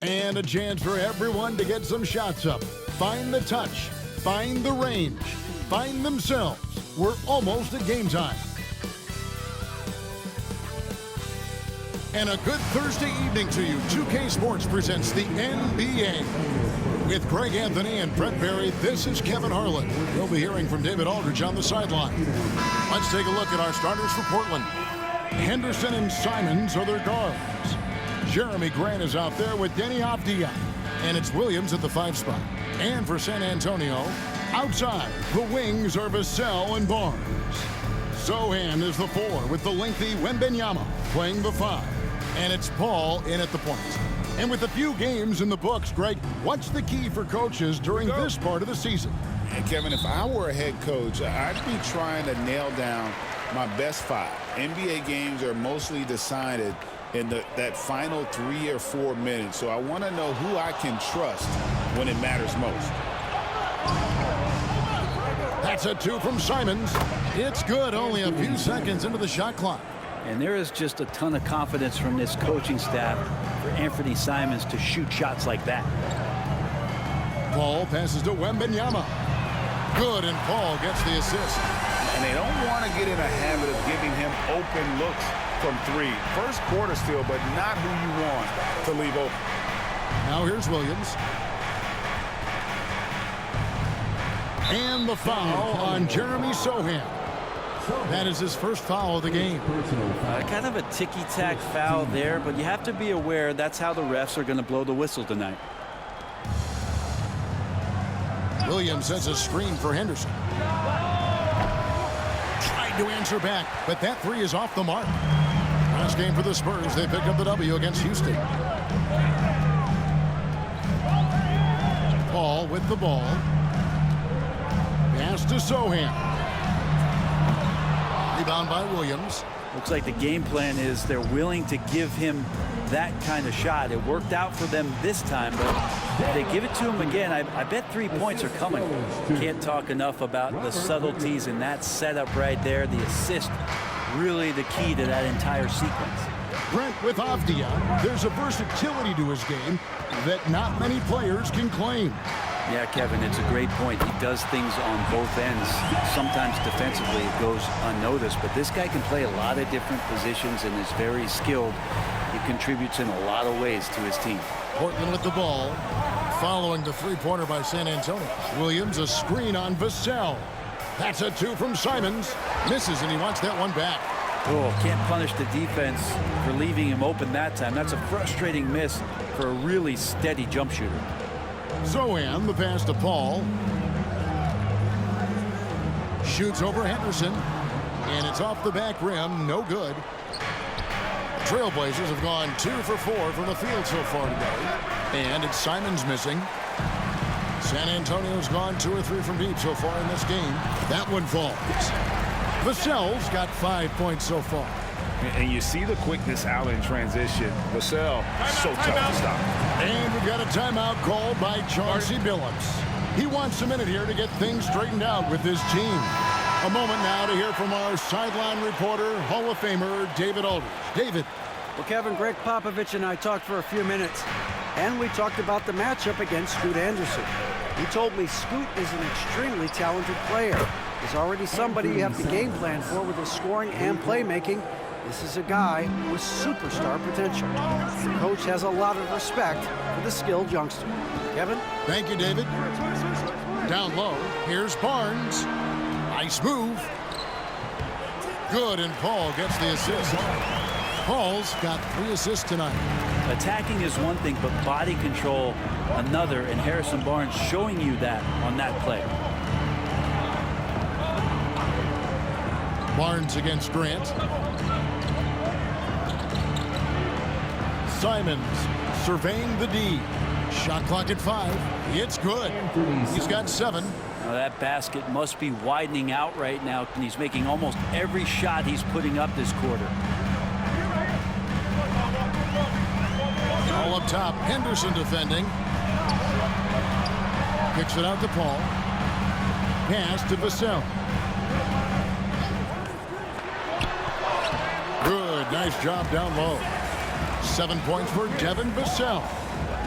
And a chance for everyone to get some shots up. Find the touch. Find the range. Find themselves. We're almost at game time. And a good Thursday evening to you. 2K Sports presents the NBA. With Greg Anthony and Brett Berry, this is Kevin Harlan. We'll be hearing from David Aldridge on the sideline. Let's take a look at our starters for Portland. Henderson and Simons are their guards. Jeremy Grant is out there with Denny Avdia. And it's Williams at the 5 spot. And for San Antonio, outside, the wings are Vassell and Barnes. Sohan is the 4 with the lengthy Wembanyama playing the 5. And it's Paul in at the point. And with a few games in the books, Greg, what's the key for coaches during this part of the season? And Kevin, if I were a head coach, I'd be trying to nail down my best 5. NBA games are mostly decided in that final 3 or 4 minutes. So I want to know who I can trust when it matters most. That's a 2 from Simons. It's good, only a few seconds into the shot clock. And there is just a ton of confidence from this coaching staff for Anthony Simons to shoot shots like that. Paul passes to Wembanyama. Good, and Paul gets the assist. And they don't want to get in a habit of giving him open looks from 3. First quarter still, but not who you want to leave open. Now here's Williams. And the foul on Jeremy Sohan. That is his first foul of the game. Kind of a ticky-tack foul there, but you have to be aware that's how the refs are going to blow the whistle tonight. Williams sets a screen for Henderson. Tried to answer back, but that 3 is off the mark. Last game for the Spurs, they picked up the W against Houston. Paul with the ball. Pass to Sohan. Rebound by Williams. Looks like the game plan is they're willing to give him that kind of shot. It worked out for them this time, but if they give it to him again, I bet 3 points are coming. Can't talk enough about the subtleties in that setup right there. The assist, really the key to that entire sequence. Brent with Avdia. There's a versatility to his game that not many players can claim. Yeah, Kevin, it's a great point. He does things on both ends. Sometimes defensively it goes unnoticed, but this guy can play a lot of different positions and is very skilled. He contributes in a lot of ways to his team. Portland with the ball, following the 3-pointer by San Antonio. Williams, a screen on Vassell. That's a 2 from Simons. Misses, and he wants that one back. Oh, can't punish the defense for leaving him open that time. That's a frustrating miss for a really steady jump shooter. Sohan, the pass to Paul. Shoots over Henderson. And it's off the back rim. No good. The Trailblazers have gone 2 for 4 from the field so far today. And it's Simons missing. San Antonio's gone 2 or 3 from deep so far in this game. That one falls. Vassell's got 5 points so far. And you see the quickness out in transition. Vassell, so tough to stop. And we've got a timeout called by Chauncey Billups. He wants a minute here to get things straightened out with his team. A moment now to hear from our sideline reporter, Hall of Famer David Aldridge. David. Well, Kevin, Greg Popovich and I talked for a few minutes, and we talked about the matchup against Scoot Anderson. He told me Scoot is an extremely talented player. He's already somebody you have to game plan for with his scoring and playmaking. This is a guy with superstar potential. The coach has a lot of respect for the skilled youngster. Kevin? Thank you, David. Down low, here's Barnes. Nice move. Good, and Paul gets the assist. Paul's got 3 assists tonight. Attacking is one thing, but body control another, and Harrison Barnes showing you that on that play. Barnes against Grant. Simons surveying the D. Shot clock at 5. It's good. He's got 7. Now that basket must be widening out right now, and he's making almost every shot he's putting up this quarter. All up top, Henderson defending. Kicks it out to Paul. Pass to Vassell. Good, nice job down low. 7 points for Devin Vassell.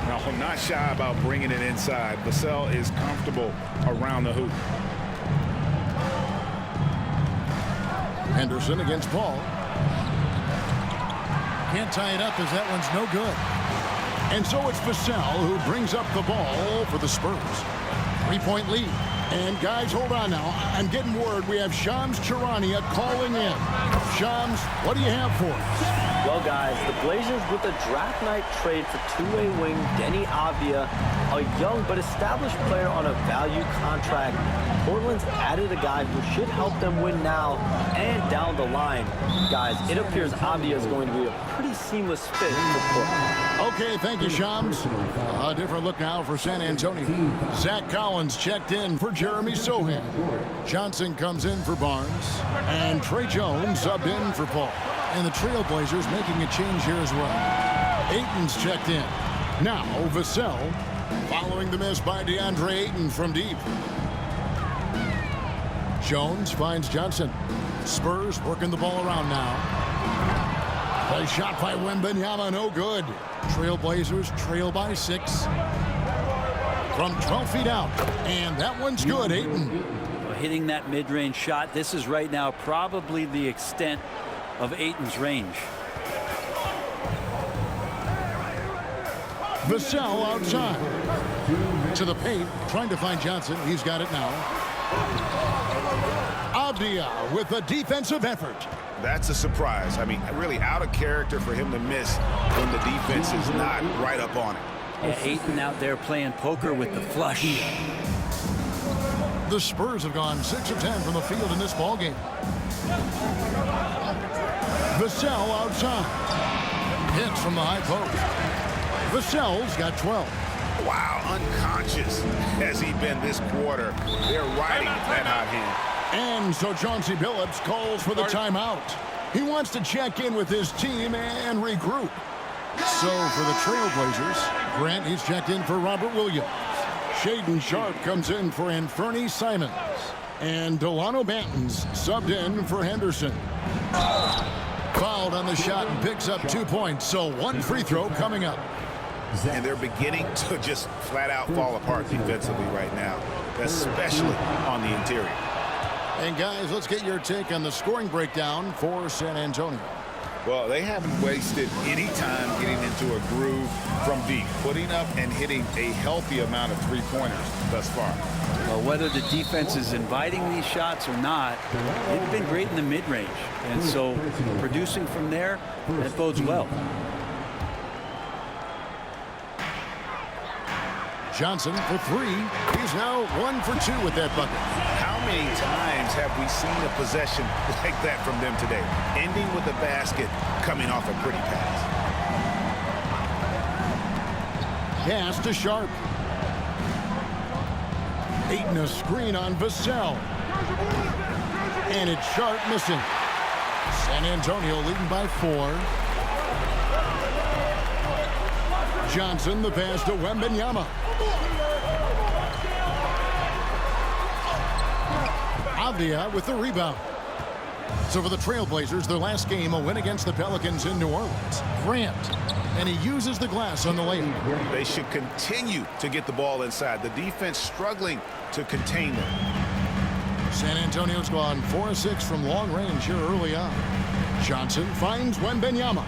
No, not shy about bringing it inside. Vassell is comfortable around the hoop. Henderson against Paul. Can't tie it up as that one's no good. And so it's Vassell who brings up the ball for the Spurs. 3-point lead. And guys, hold on now. I'm getting word we have Shams Charania calling in. Shams, what do you have for us? Well, guys, the Blazers with a draft night trade for two-way wing Denny Avdia, a young but established player on a value contract. Portland's added a guy who should help them win now and down the line. Guys, it appears Avdia is going to be a pretty seamless fit for Portland. Okay, thank you, Shams. A different look now for San Antonio. Zach Collins checked in for Jeremy Sohan. Johnson comes in for Barnes. And Trey Jones subbed in for Paul. And the Trailblazers making a change here as well. Ayton's checked in. Now, Vassell following the miss by DeAndre Ayton from deep. Jones finds Johnson. Spurs working the ball around now. A shot by Wembanyama, no good. Trailblazers trail by 6. From 12 feet out. And that one's good, Ayton. Hitting that mid-range shot, this is right now probably the extent of Ayton's range. Vassell outside. To the paint, trying to find Johnson. He's got it now. Avdia with a defensive effort. That's a surprise. I mean, really out of character for him to miss when the defense is not right up on it. Yeah, Ayton out there playing poker with the flush. The Spurs have gone 6 of 10 from the field in this ballgame. Vassell outside. Hits from the high post. Vassell's got 12. Wow, unconscious has he been this quarter. They're riding that hot hand. And so Chauncey Billups calls for the timeout. He wants to check in with his team and regroup. So for the Trailblazers, Grant, he's checked in for Robert Williams. Shaden Sharp comes in for Anthony Simons. And Delano Banton's subbed in for Henderson. Fouled on the shot and picks up 2 points. So one free throw coming up. And they're beginning to just flat out fall apart defensively right now, especially on the interior. And guys, let's get your take on the scoring breakdown for San Antonio. Well, they haven't wasted any time getting into a groove from deep, putting up and hitting a healthy amount of three-pointers thus far. Well, whether the defense is inviting these shots or not, they've been great in the mid-range. And so producing from there, that bodes well. Johnson for 3. He's now 1 for 2 with that bucket. How many times have we seen a possession like that from them today, ending with a basket coming off a pretty pass? Pass to Sharp. Ayton a screen on Vassell. And it's Sharp missing. San Antonio leading by 4. Johnson the pass to Wembanyama. Avdia with the rebound. So for the Trailblazers, their last game, a win against the Pelicans in New Orleans. Grant, and he uses the glass on the layup. They should continue to get the ball inside. The defense struggling to contain them. San Antonio's gone 4 of 6 from long range here early on. Johnson finds Wembanyama.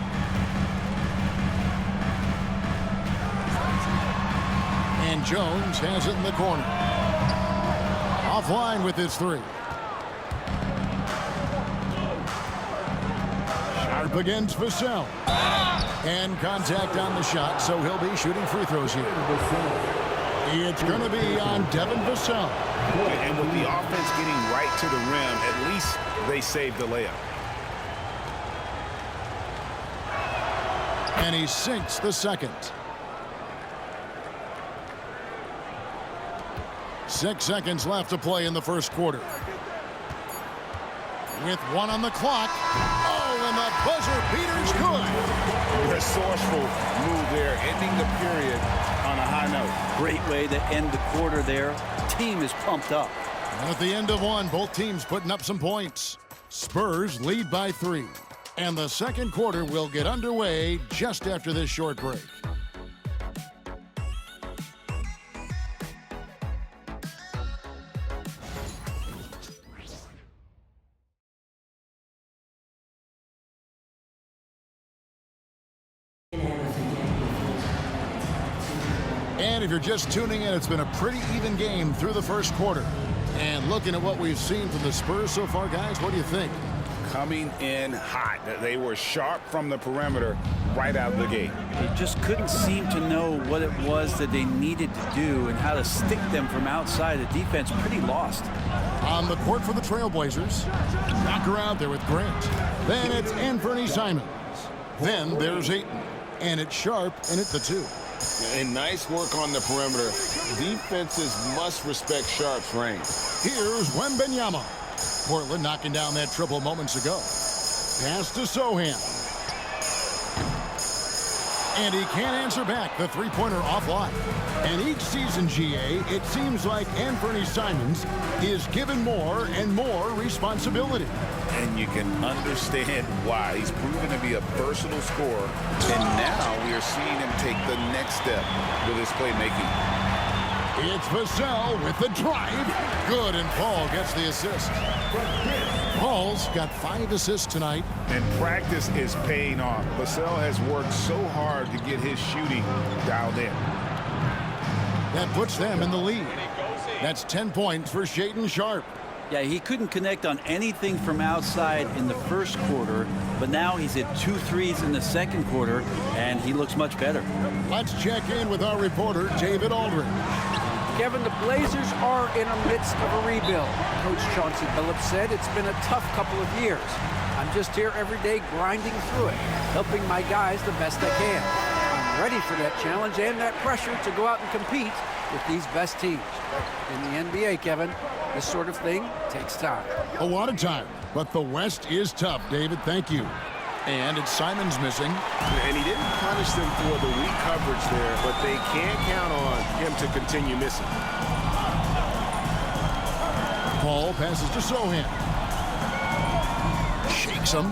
And Jones has it in the corner. Offline with his 3. Sharp against Vassell. And contact on the shot, so he'll be shooting free throws here. It's going to be on Devin Vassell. And with the offense getting right to the rim, at least they saved the layup. And he sinks the second. 6 seconds left to play in the first quarter. With 1 on the clock. Oh, and the buzzer beater's good. Resourceful move there, ending the period on a high note. Great way to end the quarter there. Team is pumped up. And at the end of 1, both teams putting up some points. Spurs lead by 3. And the second quarter will get underway just after this short break. And if you're just tuning in, it's been a pretty even game through the first quarter. And looking at what we've seen from the Spurs so far, guys, what do you think? Coming in hot. They were sharp from the perimeter right out of the gate. They just couldn't seem to know what it was that they needed to do and how to stick them from outside. The defense pretty lost. On the court for the Trailblazers. Knocker out there with Grant. Then it's Anthony Simons. Then there's Ayton. And it's Sharp and it's the 2. And nice work on the perimeter. Defenses must respect Sharp's range. Here's Wembanyama. Portland knocking down that triple moments ago. Pass to Sohan. And he can't answer back the three-pointer offline. And each season, GA, it seems like Anthony Simons is given more and more responsibility. And you can understand why. He's proven to be a versatile scorer. And now we are seeing him take the next step with his playmaking. It's Vassell with the drive. Good, and Paul gets the assist. Paul's got 5 assists tonight. And practice is paying off. Vassell has worked so hard to get his shooting dialed in. That puts them in the lead. That's 10 points for Shaedon Sharp. Yeah, he couldn't connect on anything from outside in the first quarter, but now he's hit 2 threes in the second quarter, and he looks much better. Let's check in with our reporter, David Aldridge. Kevin, the Blazers are in the midst of a rebuild. Coach Chauncey Billups said it's been a tough couple of years. I'm just here every day grinding through it, helping my guys the best I can. I'm ready for that challenge and that pressure to go out and compete with these best teams. In the NBA, Kevin, this sort of thing takes time. A lot of time, but the West is tough, David. Thank you. And it's Simons missing. And he didn't punish them for the weak coverage there, but they can't count on him to continue missing. Paul passes to Sohan. Shakes him.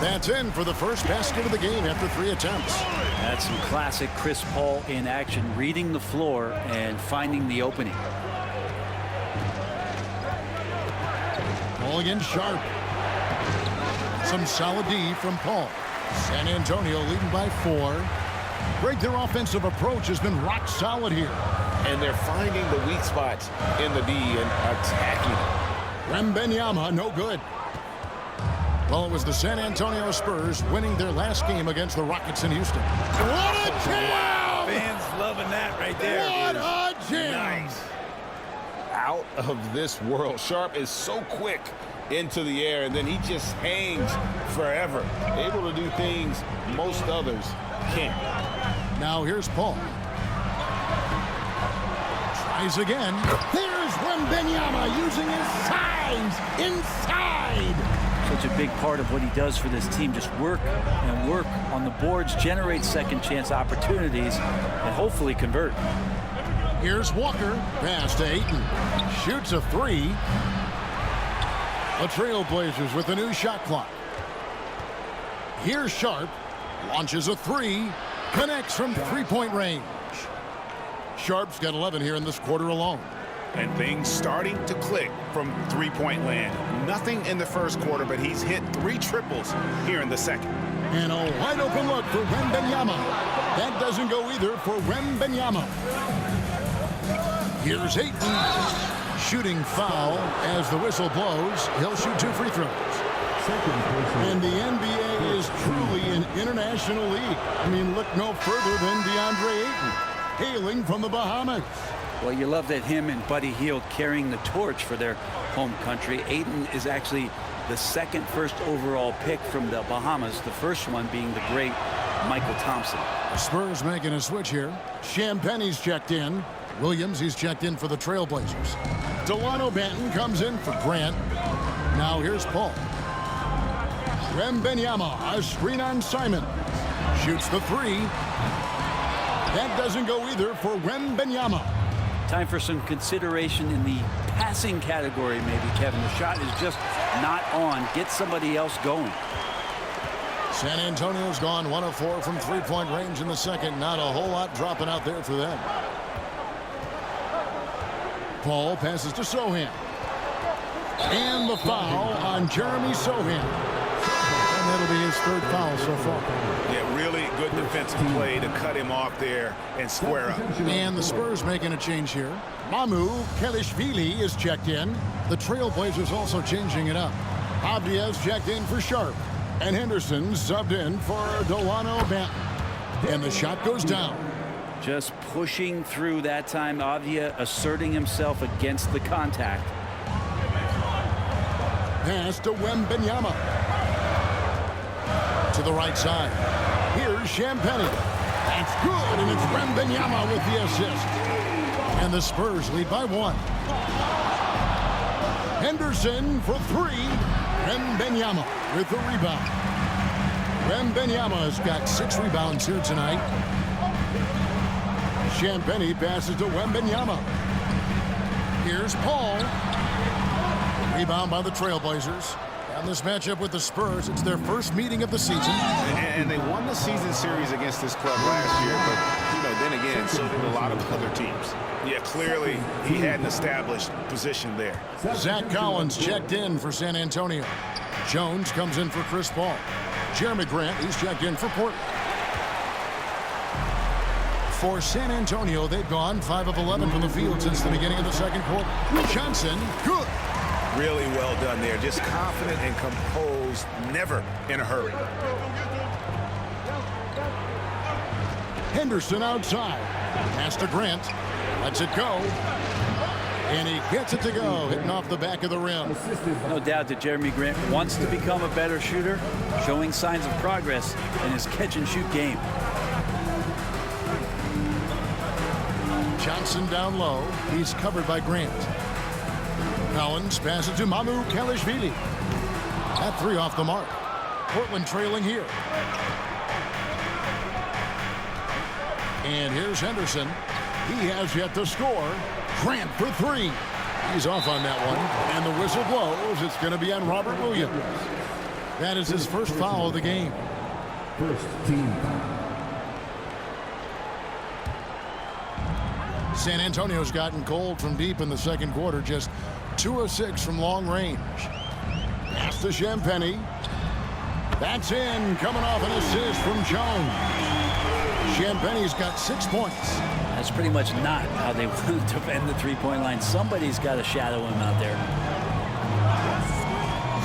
That's in for the first basket of the game after 3 attempts. That's some classic Chris Paul in action, reading the floor and finding the opening. Paul against Sharp. Some solid D from Paul. San Antonio leading by 4. Greg, their offensive approach has been rock solid here. And they're finding the weak spots in the D and attacking it. Wembanyama, no good. Well, it was the San Antonio Spurs winning their last game against the Rockets in Houston. What a jam! Fans loving that right there. What a jam! Nice. Out of this world. Sharp is so quick into the air, and then he just hangs forever. Able to do things most others can't. Now here's Paul. Tries again. Here's Wembanyama using his size inside. Such a big part of what he does for this team. Just work and work on the boards, generate second chance opportunities, and hopefully convert. Here's Walker. Pass to Ayton. Shoots a 3. The Trailblazers with a new shot clock. Here's Sharp. Launches a 3. Connects from three-point range. Sharp's got 11 here in this quarter alone. And things starting to click from three-point land. Nothing in the first quarter, but he's hit 3 triples here in the second. And a wide-open look for Wembanyama. That doesn't go either for Wembanyama. Here's Ayton. Shooting foul as the whistle blows. He'll shoot 2 free throws. And the NBA is truly an international league. I mean, look no further than DeAndre Ayton, hailing from the Bahamas. Well, you love that him and Buddy Hield carrying the torch for their home country. Ayton is actually the second first overall pick from the Bahamas, the first one being the great Michael Thompson. The Spurs making a switch here. Champagne's checked in. Williams, he's checked in for the Trailblazers. Delano Banton comes in for Grant. Now here's Paul. Wembanyama, a screen on Simon. Shoots the 3. That doesn't go either for Wembanyama. Time for some consideration in the passing category, maybe, Kevin. The shot is just not on. Get somebody else going. San Antonio's gone 1 of 4 from three-point range in the second. Not a whole lot dropping out there for them. Paul passes to Sohan. And the foul on Jeremy Sohan. that'll be his third foul so far. Yeah, really good defensive play to cut him off there and square up. And the Spurs making a change here. Mamu Kelishvili is checked in. The Trailblazers also changing it up. Avdia's checked in for Sharp. And Henderson subbed in for Delano Banton. And the shot goes down. Just pushing through that time. Avdia asserting himself against the contact. Pass to Wembanyama. To the right side. Here's Champagnie. That's good, and it's Wembanyama with the assist. And the Spurs lead by 1. Henderson for 3. Wembanyama with the rebound. Wembanyama has got 6 rebounds here tonight. Champagnie passes to Wembanyama. Here's Paul. Rebound by the Trailblazers. And this matchup with the Spurs, it's their first meeting of the season. And they won the season series against this club last year, but, you know, then again, so did a lot of other teams. Yeah, clearly he had an established position there. Zach Collins checked in for San Antonio. Jones comes in for Chris Paul. Jeremy Grant, he's checked in for Portland. For San Antonio, they've gone 5 of 11 from the field since the beginning of the second quarter. Johnson, good. Really well done there. Just confident and composed, never in a hurry. Henderson outside. Pass to Grant. Lets it go. And he gets it to go, hitting off the back of the rim. No doubt that Jeremy Grant wants to become a better shooter, showing signs of progress in his catch-and-shoot game. Johnson down low. He's covered by Grant. Collins passes to Mamu Kelishvili. That 3 off the mark. Portland trailing here. And here's Henderson. He has yet to score. Grant for 3. He's off on that one. And the whistle blows. It's going to be on Robert Williams. That is his first foul of the game. First team foul. San Antonio's gotten cold from deep in the second quarter. Just 2 of 6 from long range. Pass to Champagnie. That's in. Coming off an assist from Jones. Champagnie's got 6 points. That's pretty much not how they want to defend the three-point line. Somebody's got to shadow him out there.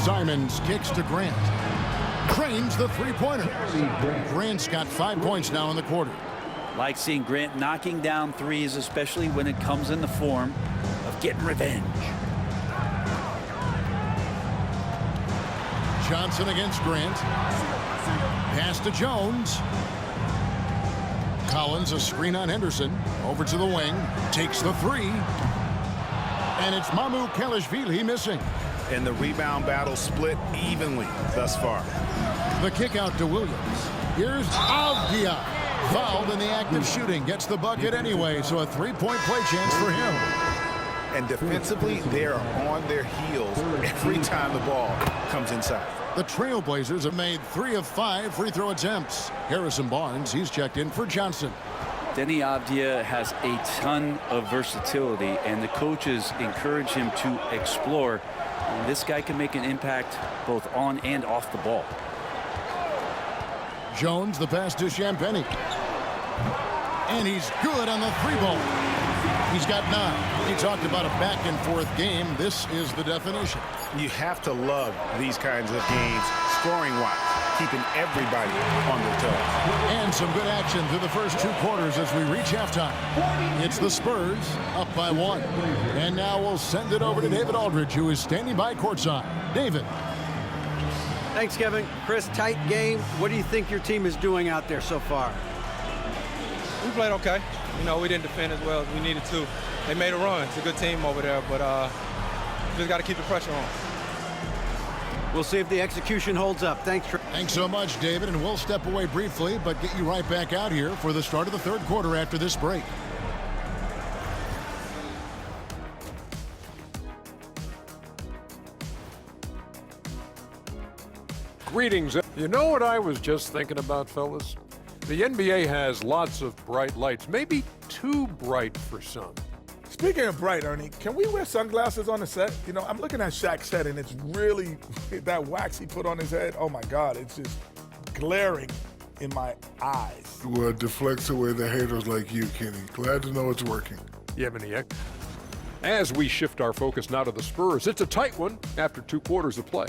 Simons kicks to Grant. Cranes the three-pointer. Grant's got 5 points now in the quarter. Like seeing Grant knocking down threes, especially when it comes in the form of getting revenge. Johnson against Grant. Pass to Jones. Collins, a screen on Henderson. Over to the wing. Takes the 3. And it's Mamu Kelishvili missing. And the rebound battle split evenly thus far. The kick out to Williams. Here's Avdia. Fouled in the act of shooting. Gets the bucket anyway, so a 3-point play chance for him. And defensively, they are on their heels every time the ball comes inside. The Trailblazers have made 3 of 5 free throw attempts. Harrison Barnes, he's checked in for Johnson. Denny Avdia has a ton of versatility, and the coaches encourage him to explore. And this guy can make an impact both on and off the ball. Jones, the pass to Champagnie. And he's good on the 3-ball. He's got 9. He talked about a back-and-forth game. This is the definition. You have to love these kinds of games, scoring-wise, keeping everybody on their toes. And some good action through the first 2 quarters as we reach halftime. It's the Spurs up by 1. And now we'll send it over to David Aldridge, who is standing by courtside. David. Thanks, Kevin. Chris, tight game. What do you think your team is doing out there so far? We played okay. You know, we didn't defend as well as we needed to. They made a run. It's a good team over there, but just got to keep the pressure on. We'll see if the execution holds up. Thanks, Trey. Thanks so much, David, and we'll step away briefly, but get you right back out here for the start of the third quarter after this break. Greetings. You know what I was just thinking about, fellas? The NBA has lots of bright lights, maybe too bright for some. Speaking of bright, Ernie, can we wear sunglasses on the set? You know, I'm looking at Shaq's set, and it's really, that wax he put on his head, oh my God, it's just glaring in my eyes. Well, it deflects away the haters like you, Kenny. Glad to know it's working. Yeah, Maniac. As we shift our focus now to the Spurs, it's a tight one after 2 quarters of play.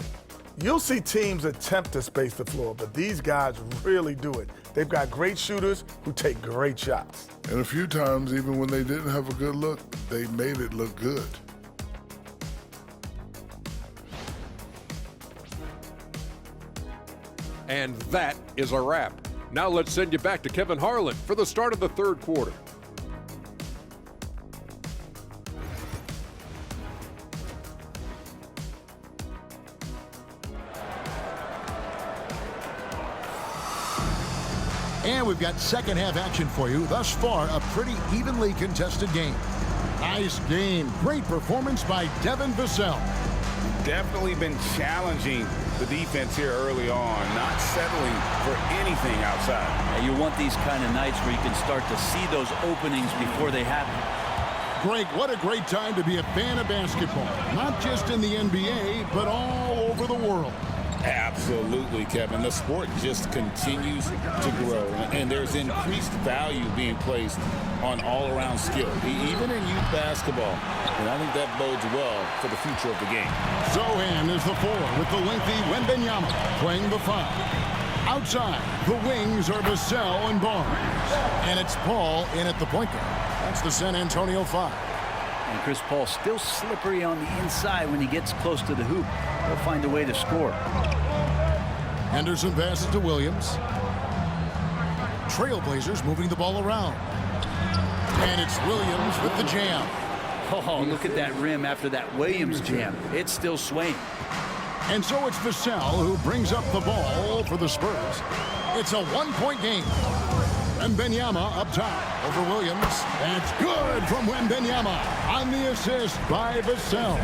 You'll see teams attempt to space the floor, but these guys really do it. They've got great shooters who take great shots. And a few times, even when they didn't have a good look, they made it look good. And that is a wrap. Now let's send you back to Kevin Harlan for the start of the 3rd quarter. And we've got second half action for you. Thus far, a pretty evenly contested game. Nice game. Great performance by Devin Vassell. Definitely been challenging the defense here early on, not settling for anything outside. Yeah, you want these kind of nights where you can start to see those openings before they happen. Greg, what a great time to be a fan of basketball. Not just in the NBA, but all over the world. Absolutely, Kevin. The sport just continues to grow, and there's increased value being placed on all-around skill, even in youth basketball. And I think that bodes well for the future of the game. Zohan is the 4 with the lengthy Wembanyama playing the 5. Outside, the wings are Vassell and Barnes. And it's Paul in at the point guard. That's the San Antonio 5. And Chris Paul still slippery on the inside when he gets close to the hoop. He'll find a way to score. Henderson passes to Williams. Trailblazers moving the ball around. And it's Williams with the jam. Oh, look at that rim after that Williams jam. It's still swaying. And so it's Vassell who brings up the ball for the Spurs. It's a 1-point game. Wembanyama up top over Williams. That's good from Wembanyama on the assist by Vassell.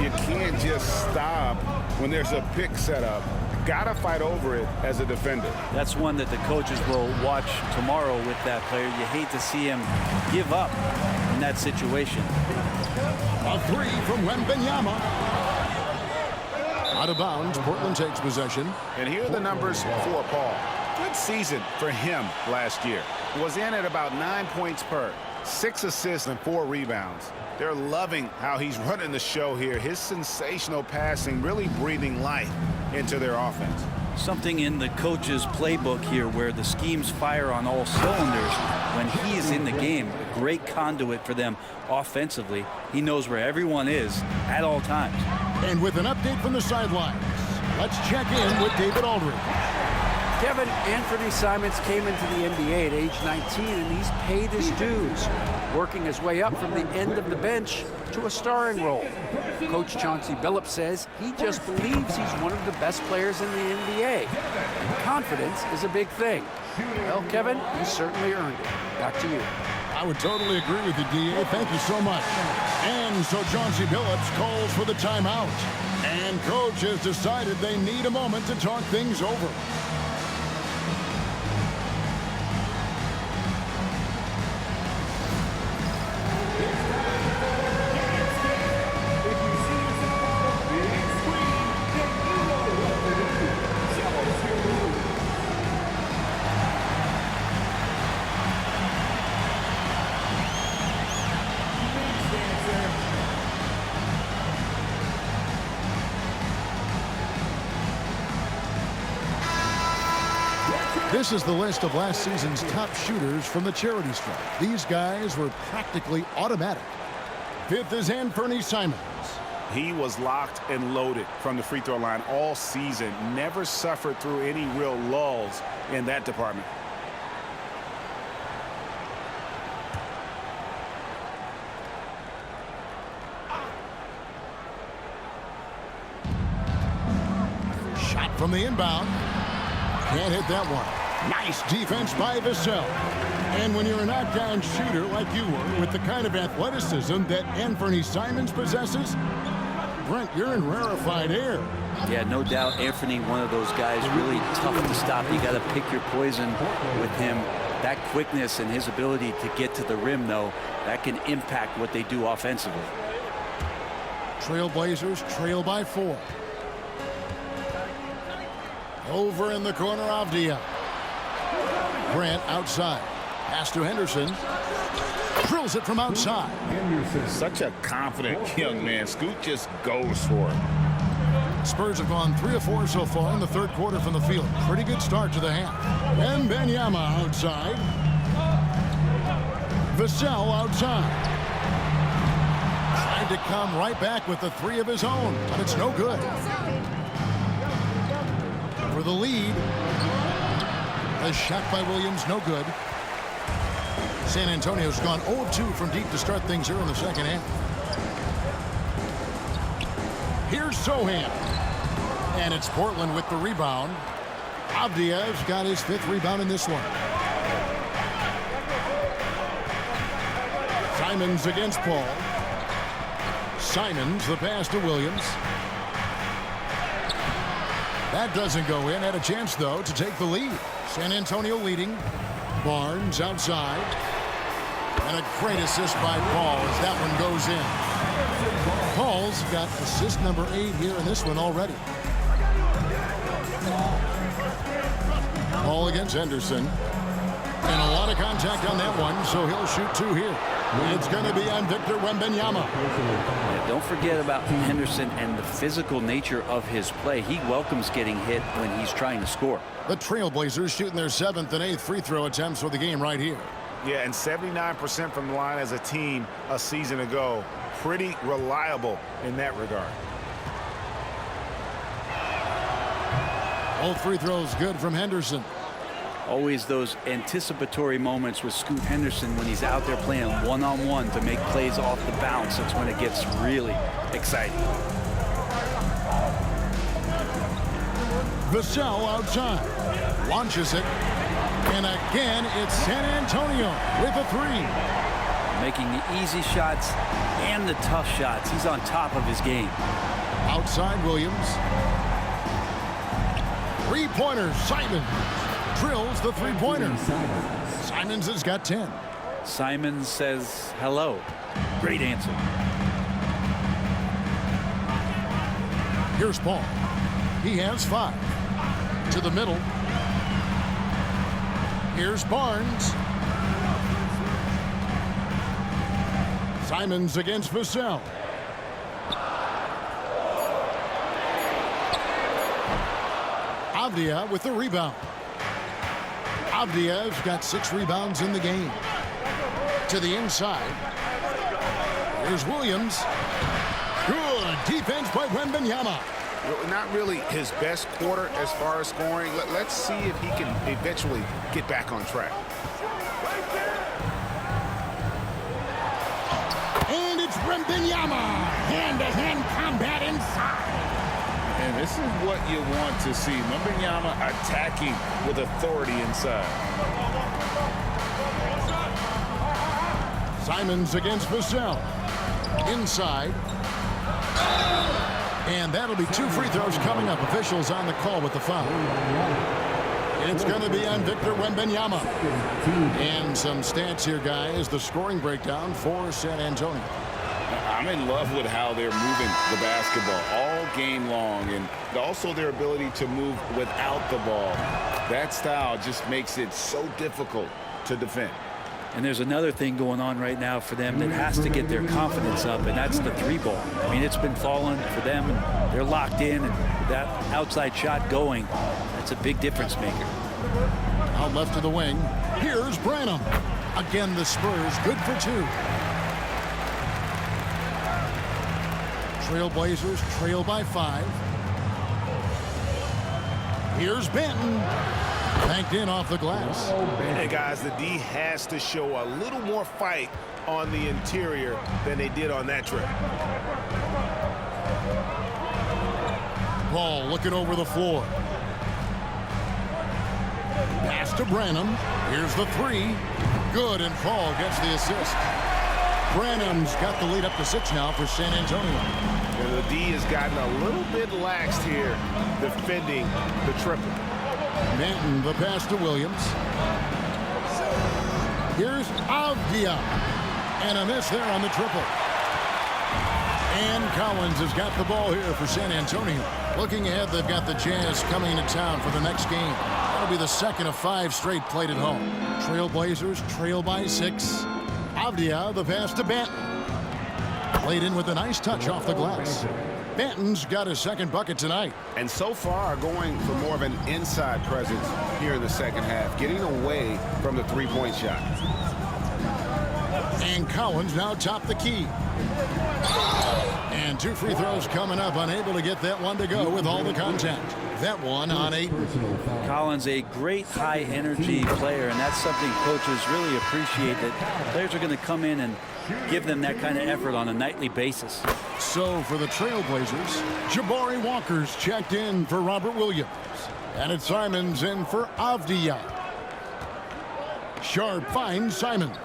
You can't just stop when there's a pick set up. Gotta fight over it as a defender. That's one that the coaches will watch tomorrow with that player. You hate to see him give up in that situation. A 3 from Wembanyama. Out of bounds, Portland takes possession. And here are the numbers for Paul. Good season for him last year. Was in at about 9 points per, 6 assists and 4 rebounds. They're loving how he's running the show here. His sensational passing really breathing life into their offense. Something in the coach's playbook here where the schemes fire on all cylinders. When he is in the game, a great conduit for them offensively. He knows where everyone is at all times. And with an update from the sidelines, let's check in with David Aldridge. Kevin, Anthony Simons came into the NBA at age 19, and he's paid his dues, working his way up from the end of the bench to a starring role. Coach Chauncey Billups says he just believes he's one of the best players in the NBA. And confidence is a big thing. Well, Kevin, he certainly earned it. Back to you. I would totally agree with you, D.A. Thank you so much. And so Chauncey Billups calls for the timeout. And Coach has decided they need a moment to talk things over. This is the list of last season's top shooters from the charity stripe. These guys were practically automatic. 5th is Anthony Simons. He was locked and loaded from the free throw line all season. Never suffered through any real lulls in that department. Shot from the inbound. Can't hit that one. Nice defense by Vassell. And when you're a knockdown shooter like you were, with the kind of athleticism that Anthony Simons possesses, Brent, you're in rarefied air. Yeah, no doubt Anthony, one of those guys really tough to stop. You got to pick your poison with him. That quickness and his ability to get to the rim, though, that can impact what they do offensively. Trailblazers trail by 4. Over in the corner, Avdia. Grant outside. Pass to Henderson. Drills it from outside. Such a confident young man. Scoot just goes for it. Spurs have gone 3 of 4 so far in the third quarter from the field. Pretty good start to the half. And Wembanyama outside. Vassell outside. Tried to come right back with the 3 of his own, but it's no good. For the lead. A shot by Williams, no good. San Antonio's gone 0-2 from deep to start things here in the second half. Here's Sohan. And it's Portland with the rebound. Avdia's got his 5th rebound in this one. Simons against Paul. Simons, the pass to Williams. That doesn't go in. Had a chance, though, to take the lead. San Antonio leading. Barnes outside. And a great assist by Paul as that one goes in. Paul's got assist number 8 here in this one already. Paul against Henderson. And a lot of contact on that one, so he'll shoot 2 here. It's going to be on Victor Wembanyama. Yeah, don't forget about Henderson and the physical nature of his play. He welcomes getting hit when he's trying to score. The Trailblazers shooting their 7th and 8th free throw attempts for the game right here. Yeah, and 79% from the line as a team a season ago. Pretty reliable in that regard. Both free throws good from Henderson. Always those anticipatory moments with Scoot Henderson when he's out there playing one-on-one to make plays off the bounce. That's when it gets really exciting. Vassell outside. Launches it. And again, it's San Antonio with a 3. Making the easy shots and the tough shots. He's on top of his game. Outside Williams. 3-pointer, Simon. Drills the 3-pointer. Simons has got 10. Simons says hello. Great answer. Here's Paul. He has 5. To the middle. Here's Barnes. Simons against Vassell. Avdia with the rebound. Avdia's got 6 rebounds in the game. To the inside. Here's Williams. Good defense by Wembanyama. Not really his best quarter as far as scoring. Let's see if he can eventually get back on track. And it's Wembanyama. Hand-to-hand combat inside. And this is what you want to see. Wembanyama attacking with authority inside. Simons against Vassell. Inside. And that'll be 2 free throws coming up. Officials on the call with the foul. It's going to be on Victor Wembanyama. And some stats here, guys. The scoring breakdown for San Antonio. I'm in love with how they're moving the basketball all game long, and also their ability to move without the ball. That style just makes it so difficult to defend. And there's another thing going on right now for them that has to get their confidence up, and that's the 3-ball. I mean, it's been falling for them, and they're locked in, and that outside shot going, that's a big difference maker. Out left to the wing. Here's Branham. Again, the Spurs good for 2. Trailblazers trail by 5. Here's Benton. Banked in off the glass. Hey, guys, the D has to show a little more fight on the interior than they did on that trip. Paul looking over the floor. Pass to Branham. Here's the 3. Good, and Paul gets the assist. Branham's got the lead up to 6 now for San Antonio. And the D has gotten a little bit laxed here defending the triple. Manton, the pass to Williams. Here's Avdia. And a miss there on the triple. And Collins has got the ball here for San Antonio. Looking ahead, they've got the Jazz coming to town for the next game. That'll be the second of 5 straight played at home. Trailblazers trail by 6. Avdia, the pass to Banton. Played in with a nice touch off the glass. Banton's got his second bucket tonight. And so far, going for more of an inside presence here in the second half, getting away from the three-point shot. And Collins now top the key. And 2 free throws coming up, unable to get that one to go with all the contact. That one on 8. Collins, a great high-energy player, and that's something coaches really appreciate, that players are going to come in and give them that kind of effort on a nightly basis. So for the Trailblazers, Jabari Walker's checked in for Robert Williams. And it's Simons in for Avdia. Sharp finds Simons.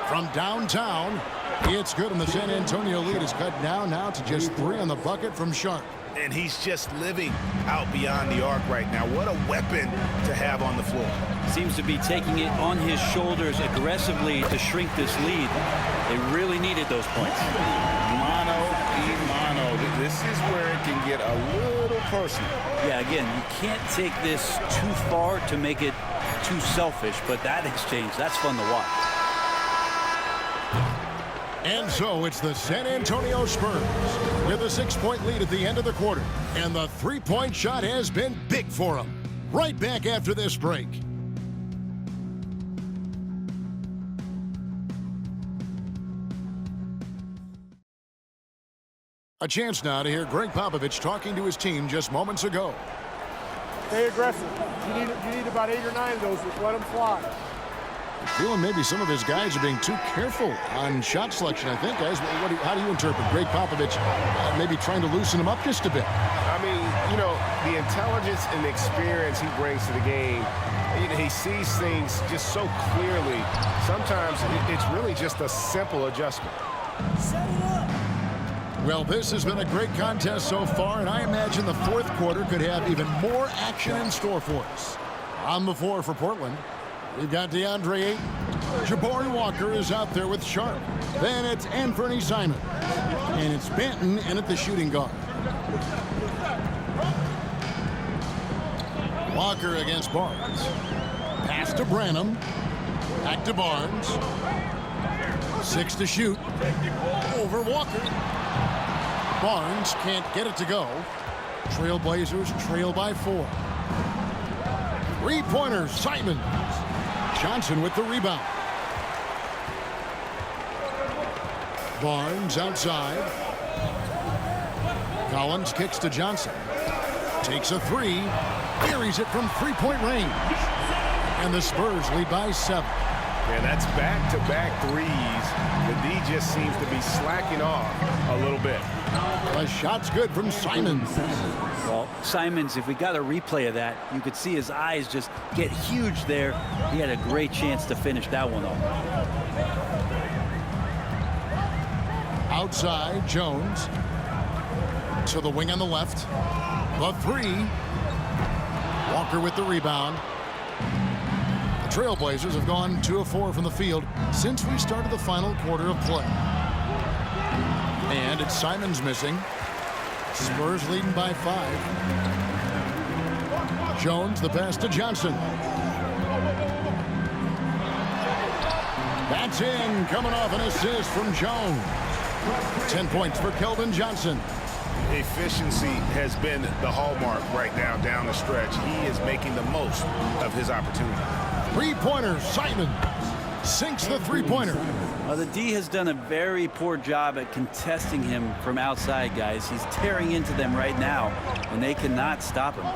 From downtown, it's good, and the San Antonio lead is cut down now to just 3 on the bucket from Sharp. And he's just living out beyond the arc right now. What a weapon to have on the floor. Seems to be taking it on his shoulders aggressively to shrink this lead. They really needed those points. Mano y mano. This is where it can get a little personal. Yeah, again, you can't take this too far to make it too selfish, but that exchange, that's fun to watch. And so it's the San Antonio Spurs with a 6-point lead at the end of the quarter. And the three-point shot has been big for them. Right back after this break. A chance now to hear Greg Popovich talking to his team just moments ago. Stay aggressive. You need about 8 or 9 of those. Just let them fly. Feeling maybe some of his guys are being too careful on shot selection, I think, guys. How do you interpret Greg Popovich maybe trying to loosen him up just a bit? I mean, you know, the intelligence and the experience he brings to the game, he sees things just so clearly. Sometimes it's really just a simple adjustment. Set it up. Well, this has been a great contest so far, and I imagine the fourth quarter could have even more action in store for us. On the floor for Portland, we've got DeAndre Ayton. Jabari Walker is out there with Sharp. Then it's Anthony Simons. And it's Banton in at the shooting guard. Walker against Barnes. Pass to Branham. Back to Barnes. 6 to shoot. Over Walker. Barnes can't get it to go. Trailblazers trail by 4. 3-pointer, Simons. Johnson with the rebound. Barnes outside. Collins kicks to Johnson. Takes a 3. Buries it from 3-point range. And the Spurs lead by 7. Yeah, that's back-to-back threes. The D just seems to be slacking off a little bit. A shot's good from Simons. Well, Simons, if we got a replay of that, you could see his eyes just get huge there. He had a great chance to finish that one off. Outside, Jones. To the wing on the left. The 3. Walker with the rebound. The Trailblazers have gone 2 of 4 from the field since we started the final quarter of play. And it's Simons missing. Spurs leading by 5. Jones, the pass to Johnson. That's in, coming off an assist from Jones. 10 points for Keldon Johnson. Efficiency has been the hallmark right now down the stretch. He is making the most of his opportunity. 3-pointer, Simons sinks the 3-pointer. The D has done a very poor job at contesting him from outside, guys. He's tearing into them right now, and they cannot stop him.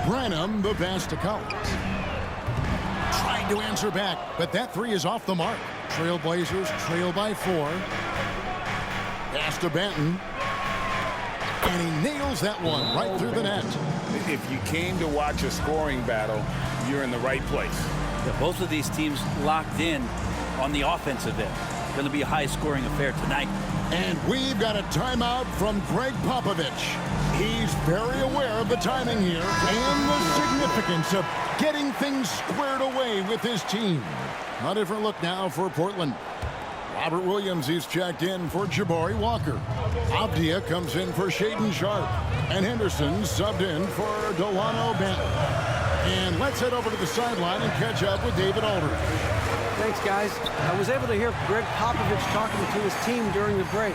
Branham, the pass to Collins. Trying to answer back, but that 3 is off the mark. Trailblazers trail by 4. Pass to Banton. And he nails that one right through the net. If you came to watch a scoring battle, you're in the right place. Yeah, both of these teams locked in on the offensive end. Going to be a high-scoring affair tonight. And we've got a timeout from Greg Popovich. He's very aware of the timing here and the significance of getting things squared away with his team. A different look now for Portland. Robert Williams, he's checked in for Jabari Walker. Avdia comes in for Shaedon Sharpe. And Henderson subbed in for Delano Banton. And let's head over to the sideline and catch up with David Aldridge. Thanks, guys. I was able to hear Greg Popovich talking to his team during the break.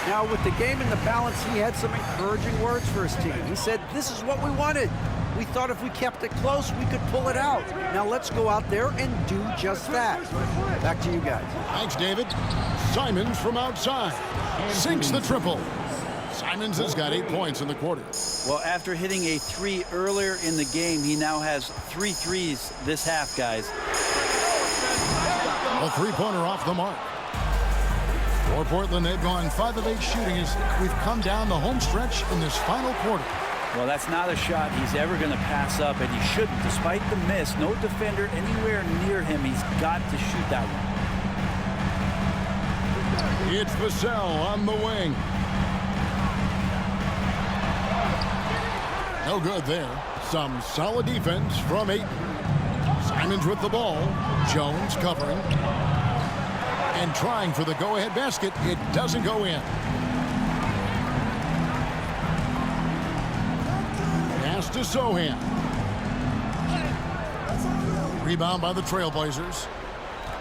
Now, with the game in the balance, he had some encouraging words for his team. He said, "This is what we wanted. We thought if we kept it close, we could pull it out. Now let's go out there and do just that." Back to you guys. Thanks, David. Simons from outside sinks the triple. Simons has got 8 points in the quarter. Well, after hitting a 3 earlier in the game, he now has 3 threes this half, guys. A three-pointer off the mark. For Portland, they've gone 5 of 8 shooting as we've come down the home stretch in this final quarter. Well, that's not a shot he's ever going to pass up, and he shouldn't. Despite the miss, no defender anywhere near him. He's got to shoot that one. It's Vassell on the wing. No good there. Some solid defense from Ayton. Simons with the ball. Jones covering. And trying for the go-ahead basket. It doesn't go in. Pass to Sohan. Rebound by the Trailblazers.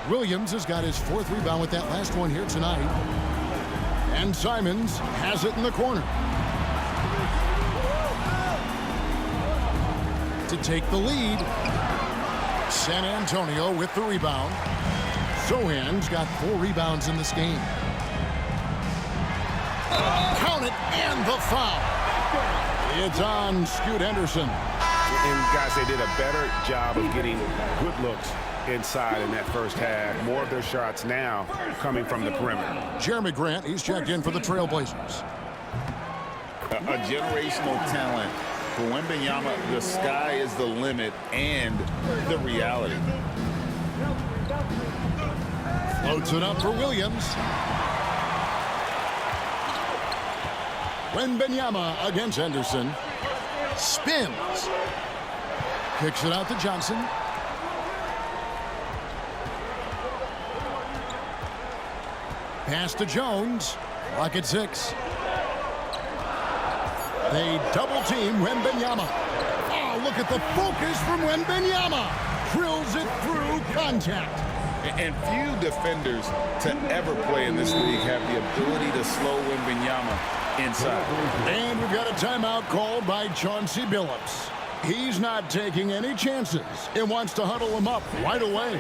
Williams has got his 4th rebound with that last one here tonight. And Simons has it in the corner. To take the lead. San Antonio with the rebound. Sohan's got 4 rebounds in this game. Count it, and the foul. It's on Scoot Henderson. And guys, they did a better job of getting good looks inside in that first half. More of their shots now coming from the perimeter. Jeremy Grant, he's checked in for the Trailblazers. A generational talent. For Wembanyama, the sky is the limit and the reality. Floats it up for Williams. Wembanyama against Henderson. Spins. Kicks it out to Johnson. Pass to Jones. Clock at 6. They double team Wembanyama. Oh, look at the focus from Wembanyama. Drills it through contact. And few defenders to ever play in this league have the ability to slow Wembanyama inside. And we've got a timeout called by Chauncey Billups. He's not taking any chances and wants to huddle him up right away.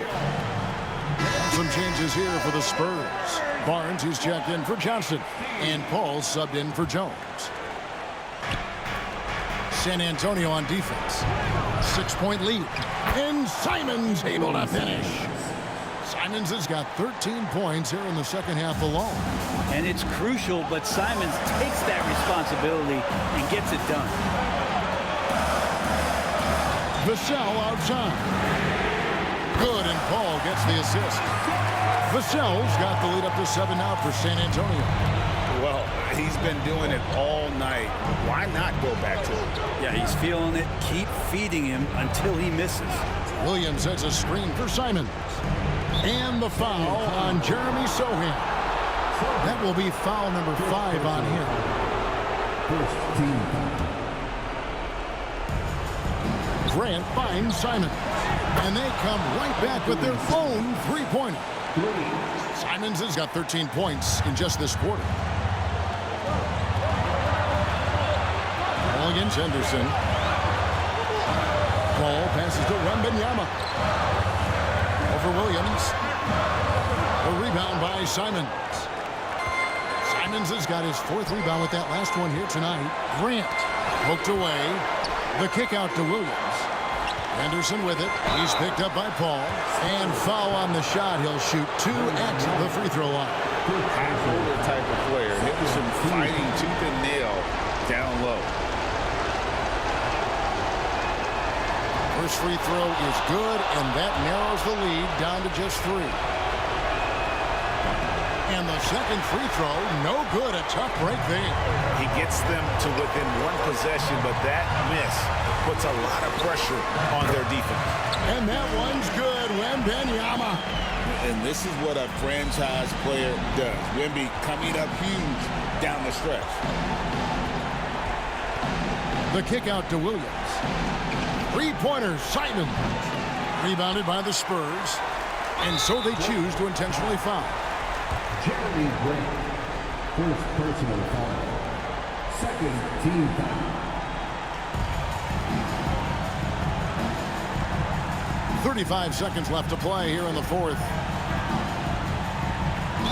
Some changes here for the Spurs. Barnes, he's checked in for Johnson. And Paul subbed in for Jones. San Antonio on defense. 6-point lead. And Simons able to finish. Simons has got 13 points here in the second half alone. And it's crucial, but Simons takes that responsibility and gets it done. Vassell outside. Good, and Paul gets the assist. Vassell's got the lead up to 7 now for San Antonio. Well, he's been doing it all night. Why not go back to it? Yeah, he's feeling it. Keep feeding him until he misses. Williams has a screen for Simons. And the foul on Jeremy Sohan. That will be foul number 5 on him. First team foul. Grant finds Simons. And they come right back with their own three-pointer. Simons has got 13 points in just this quarter. Ball against Henderson. Ball passes to Wembanyama. Over Williams. A rebound by Simons. Simons has got his 4th rebound with that last one here tonight. Grant poked away. The kick out to Williams. Henderson with it. He's picked up by Paul. And foul on the shot. He'll shoot 2 at the free throw line. High-roller type of player. Henderson fighting tooth and nail down low. First free throw is good, and that narrows the lead down to just 3. And And the second free throw, no good. A tough break there. He gets them to within one possession, but that miss puts a lot of pressure on their defense. And that one's good. Wembanyama. And this is what a franchise player does. Wemby coming up huge down the stretch. The kick out to Williams. Three-pointer, Simon. Rebounded by the Spurs. And so they choose to intentionally foul. Jeremy Grant, first personal foul. Second team foul. 35 seconds left to play here in the fourth.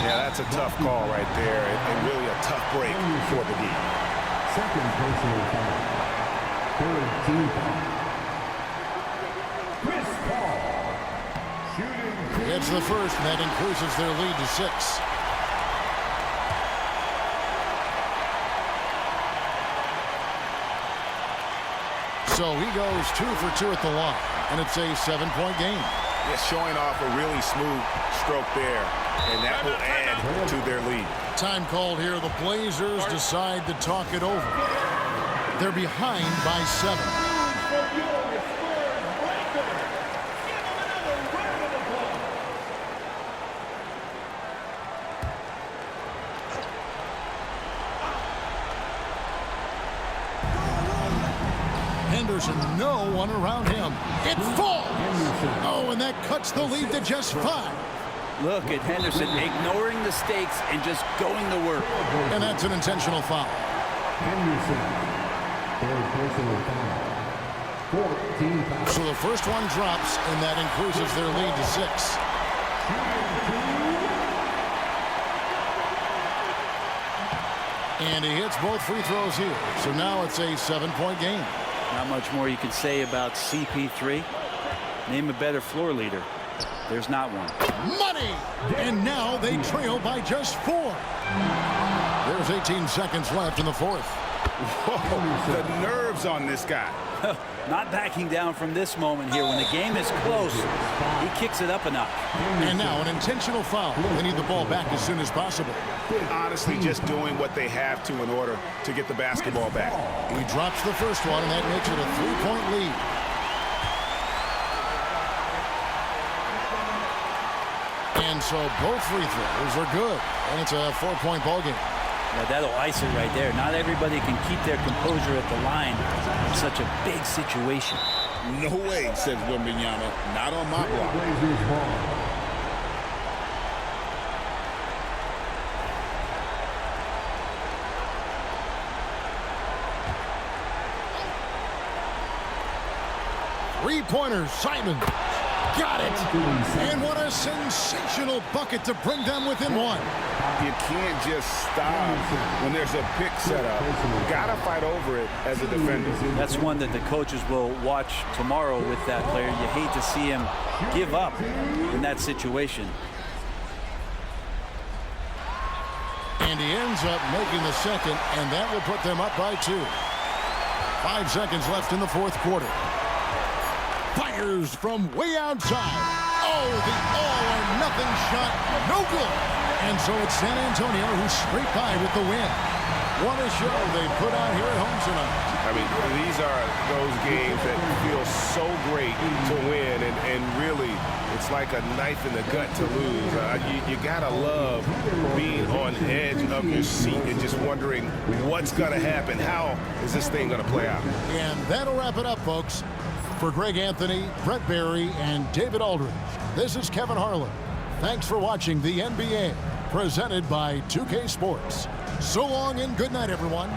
Yeah, that's a tough call right there, and really a tough break for the D. Second personal foul. Third team foul. Chris Paul. Shooting. It's the first, and that increases their lead to 6. So he goes 2 for 2 at the line, and it's a 7-point game. Yeah, showing off a really smooth stroke there, and that will add to their lead. Time called here. The Blazers decide to talk it over. They're behind by 7. Henderson, no one around him. It falls. Oh, and that cuts the lead to just 5. Look at Henderson ignoring the stakes and just going to work. And that's an intentional foul. Henderson. Third personal foul. 14 foul. So the first one drops, and that increases their lead to 6. And he hits both free throws here. So now it's a 7-point game. Not much more you can say about CP3. Name a better floor leader. There's not one. Money! And now they trail by just 4. There's 18 seconds left in the fourth. Whoa, the nerves on this guy. Not backing down from this moment here. When the game is close, he kicks it up a notch. And now an intentional foul. They need the ball back as soon as possible. Honestly, just doing what they have to in order to get the basketball back. He drops the first one, and that makes it a 3-point lead. And so both free throws are good, and it's a 4-point ball game. Yeah, that'll ice it right there. Not everybody can keep their composure at the line in such a big situation. No way, says Wembanyama. Not on my block. Blazers ball. Three-pointer, Simon. Got it. And what a sensational bucket to bring them within 1. You can't just stop when there's a pick set up. You gotta fight over it as a defender. That's one that the coaches will watch tomorrow with that player. You hate to see him give up in that situation. And he ends up making the second, and that will put them up by 2. 5 seconds left in the fourth quarter. Fires from way outside. Oh, the all-or-nothing shot, no good. And so it's San Antonio who scrape by with the win. What a show they put out here at home tonight. I mean, these are those games that feel so great to win, and really, it's like a knife in the gut to lose. You gotta love being on edge of your seat and just wondering what's gonna happen. How is this thing gonna play out? And that'll wrap it up, folks. For Greg Anthony, Brett Barry, and David Aldridge, this is Kevin Harlan. Thanks for watching the NBA, presented by 2K Sports. So long and good night, everyone.